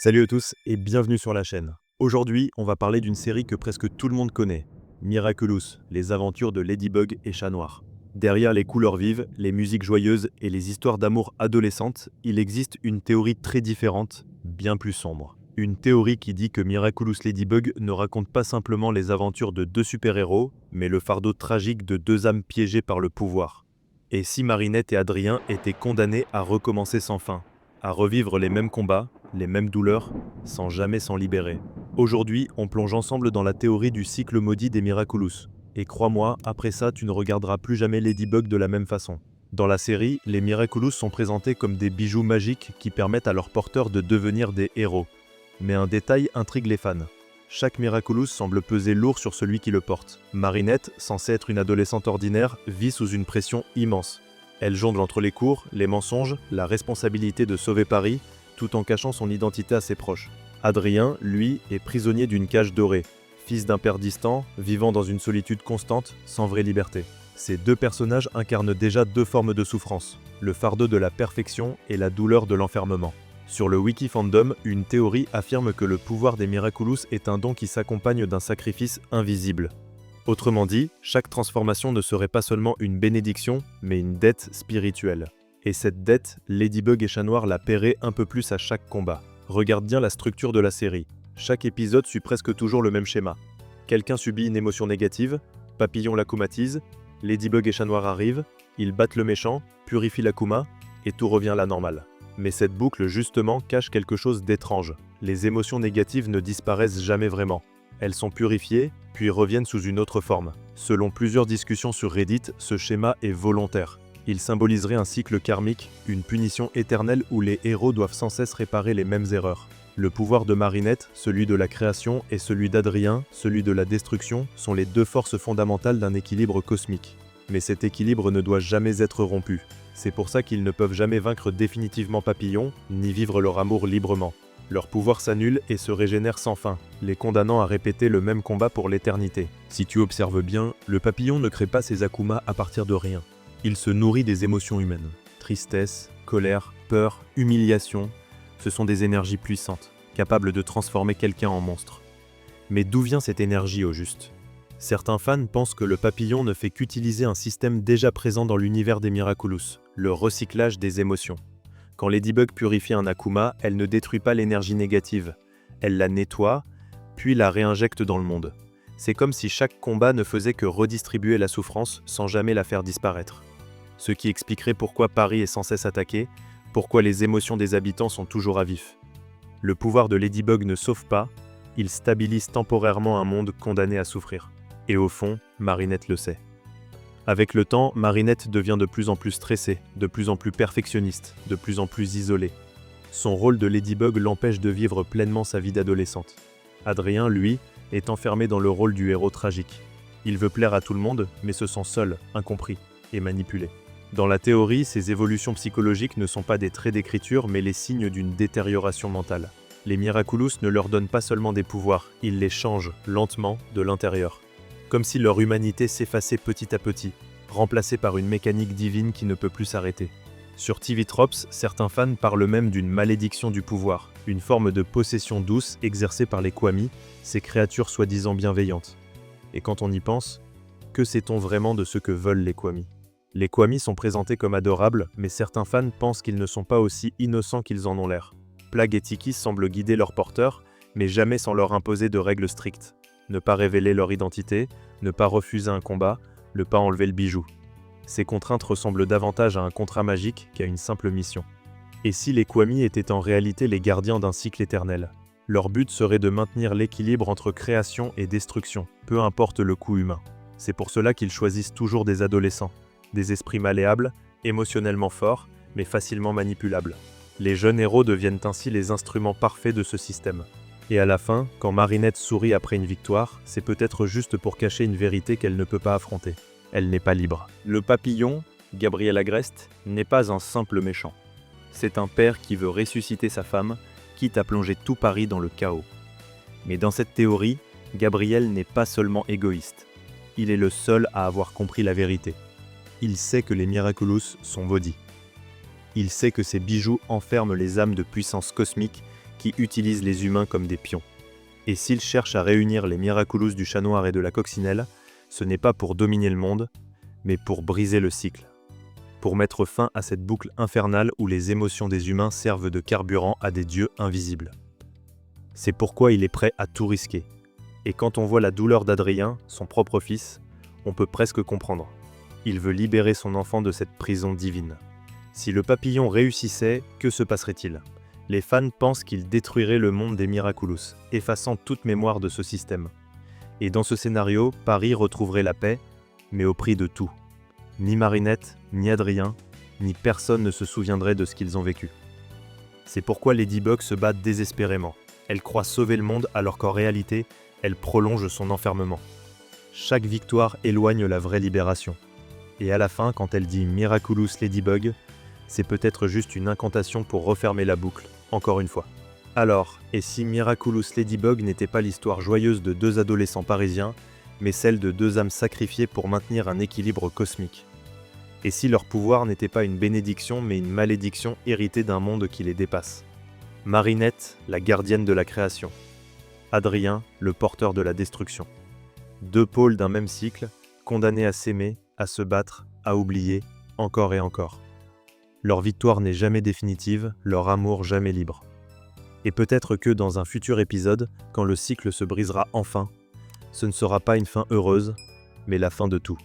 Salut à tous et bienvenue sur la chaîne. Aujourd'hui, on va parler d'une série que presque tout le monde connaît, Miraculous, les aventures de Ladybug et Chat Noir. Derrière les couleurs vives, les musiques joyeuses et les histoires d'amour adolescentes, il existe une théorie très différente, bien plus sombre. Une théorie qui dit que Miraculous Ladybug ne raconte pas simplement les aventures de deux super-héros, mais le fardeau tragique de deux âmes piégées par le pouvoir. Et si Marinette et Adrien étaient condamnés à recommencer sans fin, à revivre les mêmes combats, les mêmes douleurs, sans jamais s'en libérer. Aujourd'hui, on plonge ensemble dans la théorie du cycle maudit des Miraculous. Et crois-moi, après ça, tu ne regarderas plus jamais Ladybug de la même façon. Dans la série, les Miraculous sont présentés comme des bijoux magiques qui permettent à leurs porteurs de devenir des héros. Mais un détail intrigue les fans. Chaque Miraculous semble peser lourd sur celui qui le porte. Marinette, censée être une adolescente ordinaire, vit sous une pression immense. Elle jongle entre les cours, les mensonges, la responsabilité de sauver Paris, tout en cachant son identité à ses proches. Adrien, lui, est prisonnier d'une cage dorée, fils d'un père distant, vivant dans une solitude constante, sans vraie liberté. Ces deux personnages incarnent déjà deux formes de souffrance, le fardeau de la perfection et la douleur de l'enfermement. Sur le Wiki Fandom, une théorie affirme que le pouvoir des Miraculous est un don qui s'accompagne d'un sacrifice invisible. Autrement dit, chaque transformation ne serait pas seulement une bénédiction, mais une dette spirituelle. Et cette dette, Ladybug et Chat Noir la paieraient un peu plus à chaque combat. Regarde bien la structure de la série. Chaque épisode suit presque toujours le même schéma. Quelqu'un subit une émotion négative, Papillon l'akumatise, Ladybug et Chat Noir arrivent, ils battent le méchant, purifient l'Akuma, et tout revient à la normale. Mais cette boucle justement cache quelque chose d'étrange. Les émotions négatives ne disparaissent jamais vraiment. Elles sont purifiées, puis reviennent sous une autre forme. Selon plusieurs discussions sur Reddit, ce schéma est volontaire. Il symboliserait un cycle karmique, une punition éternelle où les héros doivent sans cesse réparer les mêmes erreurs. Le pouvoir de Marinette, celui de la création, et celui d'Adrien, celui de la destruction, sont les deux forces fondamentales d'un équilibre cosmique. Mais cet équilibre ne doit jamais être rompu. C'est pour ça qu'ils ne peuvent jamais vaincre définitivement Papillon, ni vivre leur amour librement. Leur pouvoir s'annule et se régénère sans fin, les condamnant à répéter le même combat pour l'éternité. Si tu observes bien, le papillon ne crée pas ses Akuma à partir de rien. Il se nourrit des émotions humaines. Tristesse, colère, peur, humiliation, ce sont des énergies puissantes, capables de transformer quelqu'un en monstre. Mais d'où vient cette énergie au juste ? Certains fans pensent que le papillon ne fait qu'utiliser un système déjà présent dans l'univers des Miraculous, le recyclage des émotions. Quand Ladybug purifie un Akuma, elle ne détruit pas l'énergie négative. Elle la nettoie, puis la réinjecte dans le monde. C'est comme si chaque combat ne faisait que redistribuer la souffrance sans jamais la faire disparaître. Ce qui expliquerait pourquoi Paris est sans cesse attaqué, pourquoi les émotions des habitants sont toujours à vif. Le pouvoir de Ladybug ne sauve pas, il stabilise temporairement un monde condamné à souffrir. Et au fond, Marinette le sait. Avec le temps, Marinette devient de plus en plus stressée, de plus en plus perfectionniste, de plus en plus isolée. Son rôle de Ladybug l'empêche de vivre pleinement sa vie d'adolescente. Adrien, lui, est enfermé dans le rôle du héros tragique. Il veut plaire à tout le monde, mais se sent seul, incompris et manipulé. Dans la théorie, ces évolutions psychologiques ne sont pas des traits d'écriture, mais les signes d'une détérioration mentale. Les Miraculous ne leur donnent pas seulement des pouvoirs, ils les changent, lentement, de l'intérieur. Comme si leur humanité s'effaçait petit à petit, remplacée par une mécanique divine qui ne peut plus s'arrêter. Sur TV Tropes, certains fans parlent même d'une malédiction du pouvoir, une forme de possession douce exercée par les Kwami, ces créatures soi-disant bienveillantes. Et quand on y pense, que sait-on vraiment de ce que veulent les Kwami ? Les Kwami sont présentés comme adorables, mais certains fans pensent qu'ils ne sont pas aussi innocents qu'ils en ont l'air. Plagg et Tiki semblent guider leurs porteurs, mais jamais sans leur imposer de règles strictes. Ne pas révéler leur identité, ne pas refuser un combat, ne pas enlever le bijou. Ces contraintes ressemblent davantage à un contrat magique qu'à une simple mission. Et si les Kwami étaient en réalité les gardiens d'un cycle éternel ? Leur but serait de maintenir l'équilibre entre création et destruction, peu importe le coût humain. C'est pour cela qu'ils choisissent toujours des adolescents, des esprits malléables, émotionnellement forts, mais facilement manipulables. Les jeunes héros deviennent ainsi les instruments parfaits de ce système. Et à la fin, quand Marinette sourit après une victoire, c'est peut-être juste pour cacher une vérité qu'elle ne peut pas affronter. Elle n'est pas libre. Le papillon, Gabriel Agreste, n'est pas un simple méchant. C'est un père qui veut ressusciter sa femme, quitte à plonger tout Paris dans le chaos. Mais dans cette théorie, Gabriel n'est pas seulement égoïste. Il est le seul à avoir compris la vérité. Il sait que les Miraculous sont maudits. Il sait que ces bijoux enferment les âmes de puissance cosmique qui utilise les humains comme des pions. Et s'il cherche à réunir les Miraculous du chat noir et de la coccinelle, ce n'est pas pour dominer le monde, mais pour briser le cycle. Pour mettre fin à cette boucle infernale où les émotions des humains servent de carburant à des dieux invisibles. C'est pourquoi il est prêt à tout risquer. Et quand on voit la douleur d'Adrien, son propre fils, on peut presque comprendre. Il veut libérer son enfant de cette prison divine. Si le papillon réussissait, que se passerait-il ? Les fans pensent qu'il détruirait le monde des Miraculous, effaçant toute mémoire de ce système. Et dans ce scénario, Paris retrouverait la paix, mais au prix de tout. Ni Marinette, ni Adrien, ni personne ne se souviendrait de ce qu'ils ont vécu. C'est pourquoi Ladybug se bat désespérément. Elle croit sauver le monde alors qu'en réalité, elle prolonge son enfermement. Chaque victoire éloigne la vraie libération. Et à la fin, quand elle dit « Miraculous Ladybug », c'est peut-être juste une incantation pour refermer la boucle, encore une fois. Alors, et si Miraculous Ladybug n'était pas l'histoire joyeuse de deux adolescents parisiens, mais celle de deux âmes sacrifiées pour maintenir un équilibre cosmique? Et si leur pouvoir n'était pas une bénédiction mais une malédiction héritée d'un monde qui les dépasse? Marinette, la gardienne de la création. Adrien, le porteur de la destruction. Deux pôles d'un même cycle, condamnés à s'aimer, à se battre, à oublier, encore et encore. Leur victoire n'est jamais définitive, leur amour jamais libre. Et peut-être que dans un futur épisode, quand le cycle se brisera enfin, ce ne sera pas une fin heureuse, mais la fin de tout.